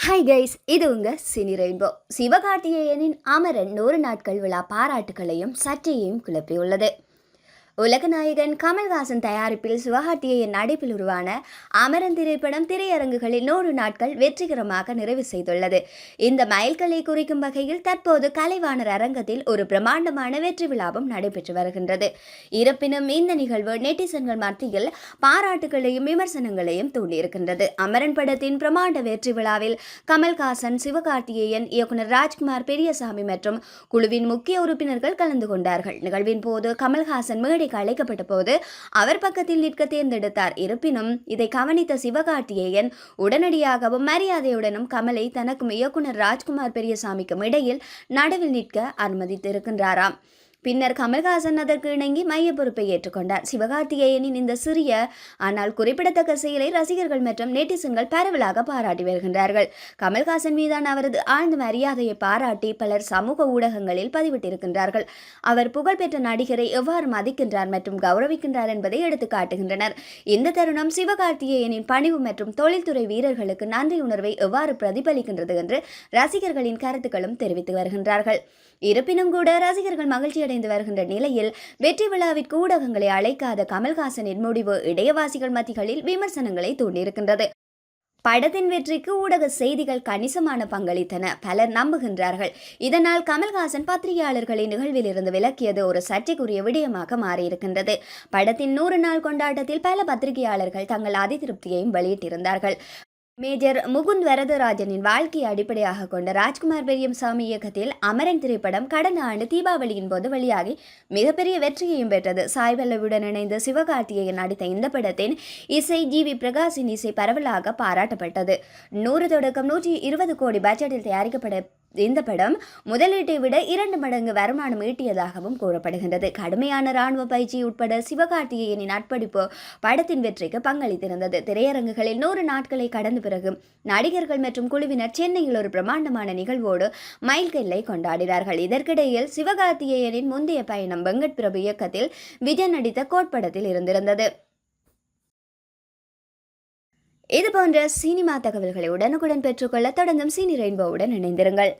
Hi guys, இது உங்க cine rainbow. சிவகார்த்திகேயனின் Amaran 100 நாட்கள் விழா பாராட்டுகளையும் சர்ச்சையையும் கிளப்பியுள்ளது. உலகநாயகன் கமல்ஹாசன் தயாரிப்பில் சிவகார்த்திகேயன் நடிப்பில் உருவான அமரன் திரைப்படம் திரையரங்குகளில் 100 நாட்கள் வெற்றிகரமாக நிறைவு செய்துள்ளது. இந்த மைல்கல்லை குறிக்கும் வகையில் தற்போது கலைவாணர் அரங்கத்தில் ஒரு பிரம்மாண்டமான வெற்றி விழாவும் நடைபெற்று வருகின்றது. இருப்பினும் இந்த நிகழ்வு நெட்டிசன்கள் மத்தியில் பாராட்டுகளையும் விமர்சனங்களையும் தூண்டியிருக்கின்றது. அமரன் படத்தின் பிரம்மாண்ட வெற்றி விழாவில் கமல்ஹாசன், சிவகார்த்திகேயன், இயக்குனர் ராஜ்குமார் பெரியசாமி மற்றும் குழுவின் முக்கிய உறுப்பினர்கள் கலந்து கொண்டார்கள். நிகழ்வின் போது கமல்ஹாசன் மேடைக்கு அழைக்கப்பட்ட போது அவர் பக்கத்தில் நிற்க தேர்ந்தெடுத்தார். இருப்பினும் இதை கவனித்த சிவகார்த்திகேயன் உடனடியாகவும் மரியாதையுடனும் கமலை தனக்கும் இயக்குனர் ராஜ்குமார் பெரியசாமிக்கும் இடையில் நடுவில் நிற்க அனுமதித்திருக்கின்றாராம். பின்னர் கமல்ஹாசன் அதற்கு இணங்கி மைய பொறுப்பை ஏற்றுக்கொண்டார். சிவகார்த்திகேயனின் இந்த சிறிய ஆனால் குறிப்பிடத்தக்க செயலை ரசிகர்கள் மற்றும் நெட்டிசன்கள் பரவலாக பாராட்டி வருகின்றார்கள். கமல்ஹாசன் மீதான அவரது ஆழ்ந்த மரியாதையை பாராட்டி பலர் சமூக ஊடகங்களில் பதிவிட்டிருக்கின்றார்கள். அவர் புகழ்பெற்ற நடிகரை எவ்வாறு மதிக்கின்றார் மற்றும் கௌரவிக்கின்றார் என்பதை எடுத்து காட்டுகின்றனர். இந்த தருணம் சிவகார்த்திகேயனின் பணிவு மற்றும் தொழில்துறை வீரர்களுக்கு நன்றி உணர்வை எவ்வாறு பிரதிபலிக்கின்றது என்று ரசிகர்களின் கருத்துக்களும் தெரிவித்து வருகின்றார்கள். இருப்பினும் கூட ரசிகர்கள் மகிழ்ச்சி அடைந்து வருகின்ற நிலையில் வெற்றி விழாவிற்கு ஊடகங்களை அழைக்காத கமல்ஹாசனின் முடிவு இடையவாசிகள் மத்திகளில் விமர்சனங்களை தூண்டியிருக்கின்றது. படத்தின் வெற்றிக்கு ஊடக செய்திகள் கணிசமான பங்களித்தன. பலர் நம்புகின்றார்கள். இதனால் கமல்ஹாசன் பத்திரிகையாளர்களை நிகழ்வில் இருந்து விலக்கியது ஒரு சர்ச்சைக்குரிய விடயமாக மாறியிருக்கின்றது. படத்தின் 100 நாள் கொண்டாட்டத்தில் பல பத்திரிகையாளர்கள் தங்கள் அதிருப்தியையும் வெளியிட்டிருந்தார்கள். மேஜர் முகுந்த் வரதராஜனின் வாழ்க்கையை அடிப்படையாக கொண்ட ராஜ்குமார் பெரியசாமி இயக்கத்தில் அமரன் திரைப்படம் கடந்த ஆண்டு தீபாவளியின் போது வெளியாகி மிகப்பெரிய வெற்றியையும் பெற்றது. சாய் பல்லவியுடன் இணைந்து சிவகார்த்திகேயன் நடித்த இந்த படத்தின் இசை ஜி.வி. பிரகாஷின் இசை பரவலாக பாராட்டப்பட்டது. 100 தொடக்கம் 120 கோடி பட்ஜெட்டில் தயாரிக்கப்பட இந்த படம் முதலீட்டை விட 2 மடங்கு வருமானம் ஈட்டியதாகவும் கூறப்படுகின்றது. கடுமையான இராணுவ பயிற்சி உட்பட சிவகார்த்திகேயனின் அர்ப்பணிப்பு படத்தின் வெற்றிக்கு பங்களித்திருந்தது. திரையரங்குகளில் 100 நாட்களை கடந்த பிறகு நடிகர்கள் மற்றும் குழுவினர் சென்னையில் ஒரு பிரம்மாண்டமான நிகழ்வோடு மைல்கல்லை கொண்டாடினார்கள். இதற்கிடையில் சிவகார்த்திகேயனின் முந்தைய பயணம் வெங்கட் பிரபு இயக்கத்தில் விஜய் நடித்த கோட்படத்தில் இருந்திருந்தது. இதுபோன்ற சினிமா தகவல்களை உடனுக்குடன் பெற்றுக்கொள்ள தொடர்ந்தும் சினி ரெயின்போவுடன் இணைந்திருங்கள்.